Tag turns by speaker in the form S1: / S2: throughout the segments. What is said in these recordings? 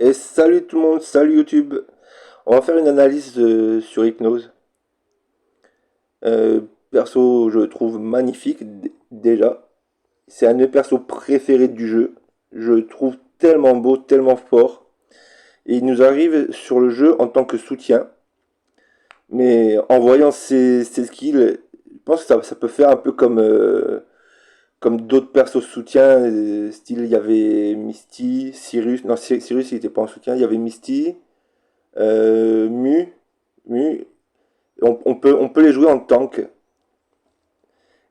S1: Et salut tout le monde, salut YouTube. On va faire une analyse sur Hypnose. Perso, je le trouve magnifique déjà. C'est un de mes persos préférés du jeu. Je le trouve tellement beau, tellement fort. Et il nous arrive sur le jeu en tant que soutien. Mais en voyant ses skills, je pense que ça peut faire un peu comme d'autres persos soutiens. Style, il y avait Misty, Cyrus. Non, Cyrus, il était pas en soutien. Il y avait Misty, Mu. Mu. On peut les jouer en tank.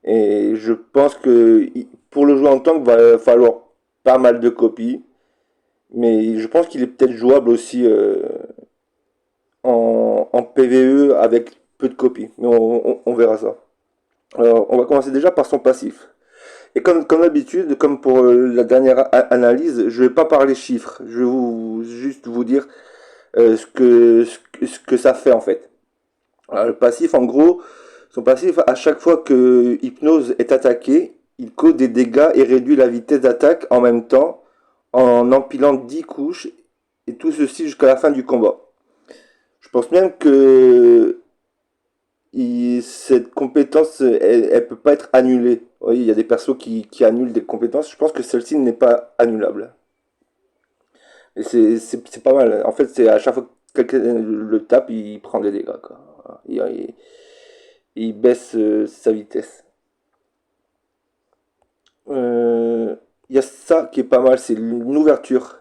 S1: Et je pense que pour le jouer en tank, va falloir pas mal de copies. Mais je pense qu'il est peut-être jouable aussi en PvE avec peu de copies. Mais on verra ça. Alors, on va commencer déjà par son passif. Et comme d'habitude, comme pour la dernière analyse, je vais pas parler chiffres. Je vais juste vous dire ce que ça fait en fait. Alors, le passif, en gros, son passif, à chaque fois que Hypnose est attaqué, il cause des dégâts et réduit la vitesse d'attaque en même temps, en empilant 10 couches, et tout ceci jusqu'à la fin du combat. Je pense même que cette compétence, elle peut pas être annulée. Oui, il y a des persos qui annulent des compétences. Je pense que celle-ci n'est pas annulable. Et c'est pas mal. En fait, c'est à chaque fois que quelqu'un le tape, il prend des dégâts, quoi. Il baisse sa vitesse. Il y a ça qui est pas mal, c'est une ouverture.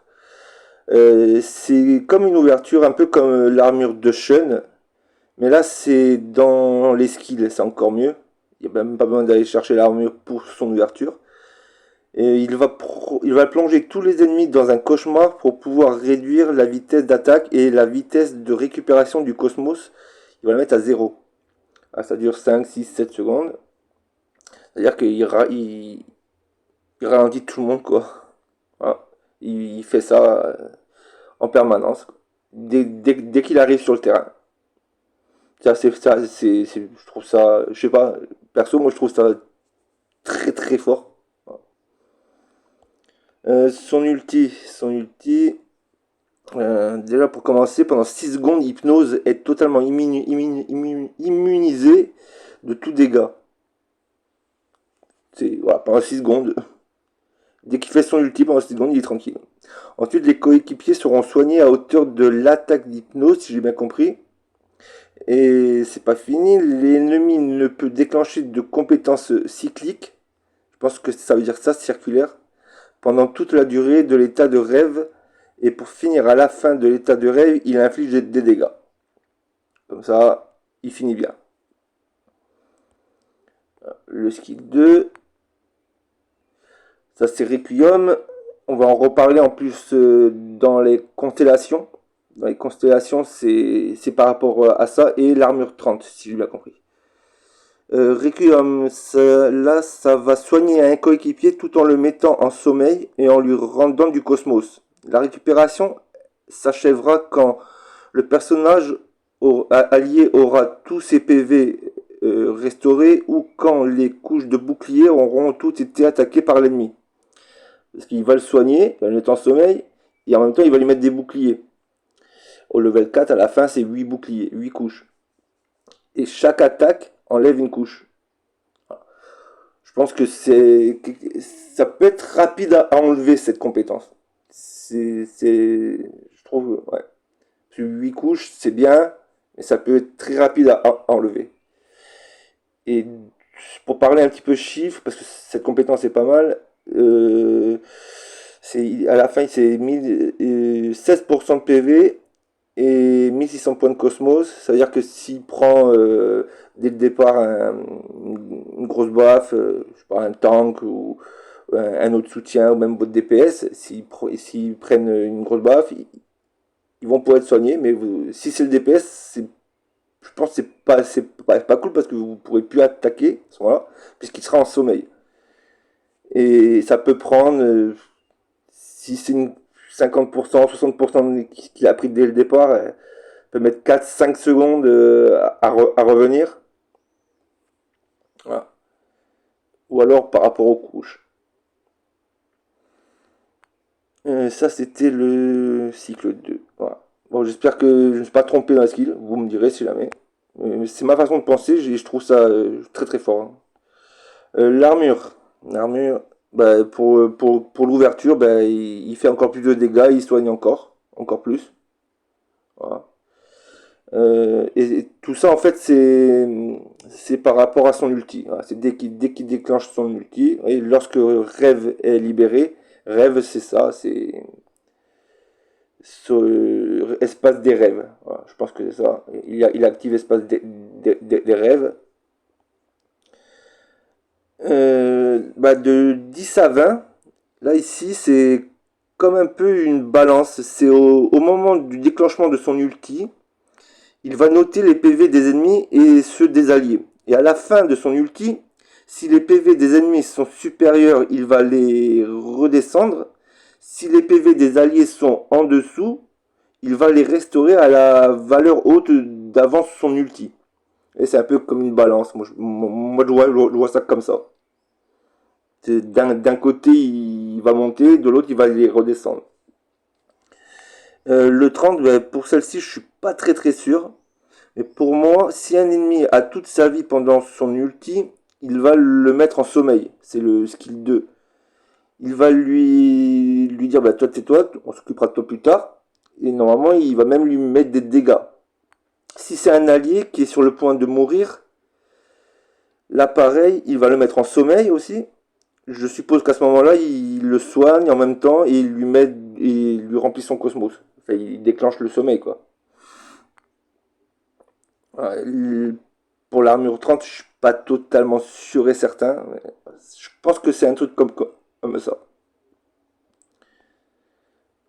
S1: C'est comme une ouverture, un peu comme l'armure de Shun, mais là c'est dans les skills, c'est encore mieux. Il n'y a même pas besoin d'aller chercher l'armure pour son ouverture. Et il va plonger tous les ennemis dans un cauchemar pour pouvoir réduire la vitesse d'attaque et la vitesse de récupération du cosmos. Il va la mettre à zéro. Ah, ça dure 5, 6, 7 secondes. C'est-à-dire il ralentit tout le monde, quoi. Voilà. Il fait ça en permanence, dès qu'il arrive sur le terrain. Je trouve ça, je sais pas, perso, moi je trouve ça très très fort. Son ulti, déjà pour commencer, pendant 6 secondes, Hypnose est totalement immunisé de tout dégât. Voilà, pendant 6 secondes, dès qu'il fait son ulti, pendant 6 secondes, il est tranquille. Ensuite, les coéquipiers seront soignés à hauteur de l'attaque d'Hypnose, si j'ai bien compris. Et c'est pas fini, l'ennemi ne peut déclencher de compétences cycliques, je pense que ça veut dire ça, circulaire, pendant toute la durée de l'état de rêve, et pour finir à la fin de l'état de rêve, il inflige des dégâts. Comme ça, il finit bien. Le skill 2, ça c'est Requiem, on va en reparler en plus dans les constellations. Dans les constellations, c'est par rapport à ça, et l'armure 30, si j'ai bien compris. Requiem, là, ça va soigner un coéquipier tout en le mettant en sommeil et en lui rendant du cosmos. La récupération s'achèvera quand le personnage allié aura tous ses PV restaurés ou quand les couches de bouclier auront toutes été attaquées par l'ennemi. Parce qu'il va le soigner, il va le mettre en sommeil, et en même temps il va lui mettre des boucliers. Au level 4, à la fin, c'est 8 boucliers, 8 couches. Et chaque attaque enlève une couche. Je pense que ça peut être rapide à enlever cette compétence. Je trouve, ouais. 8 couches, c'est bien, mais ça peut être très rapide à enlever. Et pour parler un petit peu chiffres, parce que cette compétence est pas mal, à la fin, c'est 16% de PV et 1600 points de cosmos. Ça veut dire que s'il prend dès le départ une grosse baffe, je sais pas, un tank ou un autre soutien ou même votre DPS, s'ils prennent une grosse baffe, ils vont pouvoir être soignés. Mais si c'est le DPS, je pense que c'est pas cool parce que vous ne pourrez plus attaquer à ce moment-là, puisqu'il sera en sommeil. Et ça peut prendre, si c'est une 50%, 60% qu'il a pris dès le départ, peut mettre 4-5 secondes à revenir. Voilà. Ou alors par rapport aux couches. Ça, c'était le cycle 2. Voilà. Bon, j'espère que je ne me suis pas trompé dans la skill. Vous me direz si jamais. C'est ma façon de penser. Je trouve ça très très fort, hein. L'armure. L'armure, bah, pour l'ouverture, bah, il fait encore plus de dégâts. Il soigne encore. Encore plus. Voilà. Et tout ça, en fait, c'est par rapport à son ulti. Voilà, c'est dès qu'il déclenche son ulti. Et lorsque Rêve est libéré, Rêve, c'est ça. C'est espace des rêves. Voilà, je pense que c'est ça. Il active espace des rêves. Bah de 10 à 20, là ici c'est comme un peu une balance. C'est au moment du déclenchement de son ulti, il va noter les PV des ennemis et ceux des alliés. Et à la fin de son ulti, si les PV des ennemis sont supérieurs, il va les redescendre. Si les PV des alliés sont en dessous, il va les restaurer à la valeur haute d'avant son ulti. Et c'est un peu comme une balance. Moi, je vois ça comme ça. D'un côté, il va monter, de l'autre, il va les redescendre. Le 30, ben, pour celle-ci, je suis pas très très sûr. Mais pour moi, si un ennemi a toute sa vie pendant son ulti, il va le mettre en sommeil. C'est le skill 2. Il va lui dire, bah, toi, tais-toi, on s'occupera de toi plus tard. Et normalement, il va même lui mettre des dégâts. Si c'est un allié qui est sur le point de mourir, là pareil, il va le mettre en sommeil aussi. Je suppose qu'à ce moment-là, il le soigne en même temps et il lui remplit son cosmos. Enfin, il déclenche le sommeil, quoi. Voilà, pour l'armure 30, je suis pas totalement sûr et certain. Mais je pense que c'est un truc comme ça.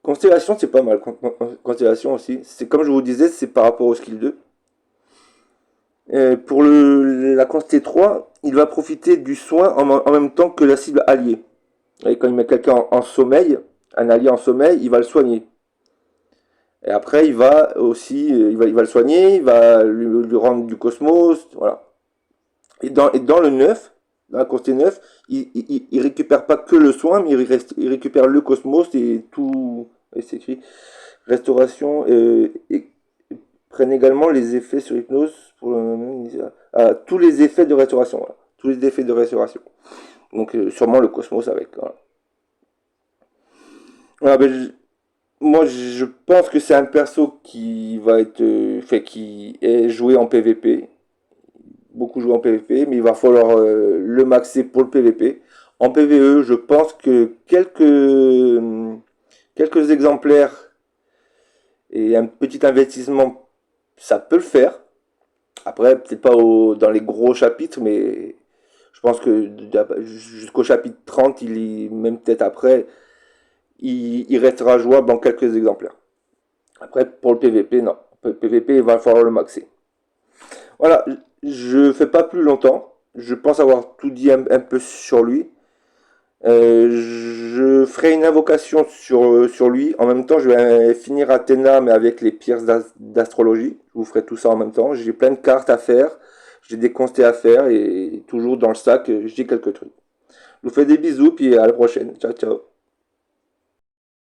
S1: Constellation, c'est pas mal. Constellation aussi. C'est comme je vous disais, c'est par rapport au skill 2. Pour la quantité 3, il va profiter du soin en même temps que la cible alliée. Et quand il met quelqu'un en sommeil, un allié en sommeil, il va le soigner. Et après, il va aussi, il va le soigner, il va lui rendre du cosmos, voilà. Et dans le 9, dans la quantité 9, il récupère pas que le soin, mais il récupère le cosmos et tout. Et c'est écrit restauration et prennent également les effets sur hypnose pour tous les effets de restauration. Voilà. Tous les effets de restauration. Donc sûrement le cosmos avec. Voilà. Voilà, moi je pense que c'est un perso qui va être fait qui est joué en PvP. Beaucoup joué en PvP, mais il va falloir le maxer pour le PvP. En PvE, je pense que quelques exemplaires et un petit investissement, ça peut le faire. Après, peut-être pas dans les gros chapitres, mais je pense que jusqu'au chapitre 30, même peut-être après, il restera jouable dans quelques exemplaires. Après, pour le PVP, non. Pour le PVP, il va falloir le maxer. Voilà, je fais pas plus longtemps. Je pense avoir tout dit un peu sur lui. Je ferai une invocation sur lui. En même temps, je vais finir Athéna, mais avec les pierres d'astrologie. Je vous ferai tout ça en même temps. J'ai plein de cartes à faire. J'ai des constats à faire. Et toujours dans le sac, j'ai quelques trucs. Je vous fais des bisous, puis à la prochaine. Ciao, ciao.